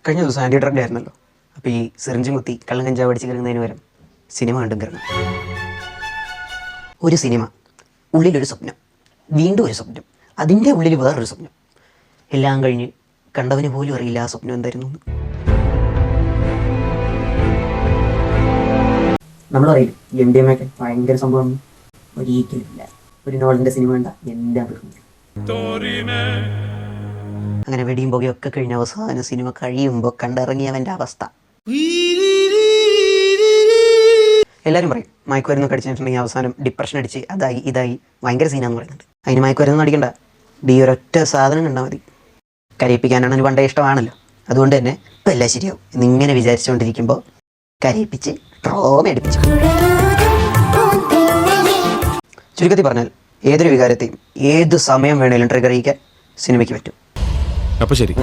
കഴിഞ്ഞ ദിവസം anti drug ആയിരുന്നല്ലോ. അപ്പോൾ ഈ സിറിഞ്ചും കുത്തി കള്ളം കഞ്ചാവ് അടിച്ച് കയറുന്നതിന് പകരം സിനിമ കണ്ടും കയറണം. ഒരു സിനിമ, ഉള്ളിലൊരു സ്വപ്നം, വീണ്ടും ഒരു സ്വപ്നം, അതിൻ്റെ ഉള്ളിൽ വേറൊരു സ്വപ്നം, എല്ലാം കഴിഞ്ഞ് കണ്ടവന് പോലും അറിയില്ല ആ സ്വപ്നം എന്തായിരുന്നു എന്ന്. നമ്മൾ പറയില്ല MDMA ഒക്കെ ഭയങ്കര സംഭവം. ഒരിക്കലുമില്ല. ഒരു നോളിൻ്റെ സിനിമ കണ്ട എല്ലാം തീർന്നു. അങ്ങനെ വെടിയും പുകയൊക്കെ കഴിഞ്ഞ അവസാന സിനിമ കഴിയുമ്പോൾ കണ്ടിറങ്ങിയവൻ്റെ അവസ്ഥ. എല്ലാവരും പറയും മയക്കുമരുന്ന് കടിച്ചിട്ടുണ്ടെങ്കിൽ അവസാനം ഡിപ്രഷൻ അടിച്ച് അതായി ഇതായി ഭയങ്കര സീനാന്ന് പറയുന്നുണ്ട്. അതിന് മയക്കുമരുന്ന് അടിക്കണ്ട, ഈ ഒരൊറ്റ സാധനം കണ്ടാൽ മതി. കരയിപ്പിക്കാനാണ് ഒരു പണ്ടേ ഇഷ്ടമാണല്ലോ. അതുകൊണ്ട് തന്നെ ഇപ്പം എല്ലാം ശരിയാവും എന്നിങ്ങനെ വിചാരിച്ചുകൊണ്ടിരിക്കുമ്പോൾ കരയിപ്പിച്ച് ട്രോമ അടിപ്പിച്ചു. ചുരുക്കത്തിൽ പറഞ്ഞാൽ ഏതൊരു വികാരത്തെയും ഏത് സമയം വേണേലും ട്രിഗർ ചെയ്യിക്കാൻ സിനിമയ്ക്ക് പറ്റും. അപ്പോൾ ശരി.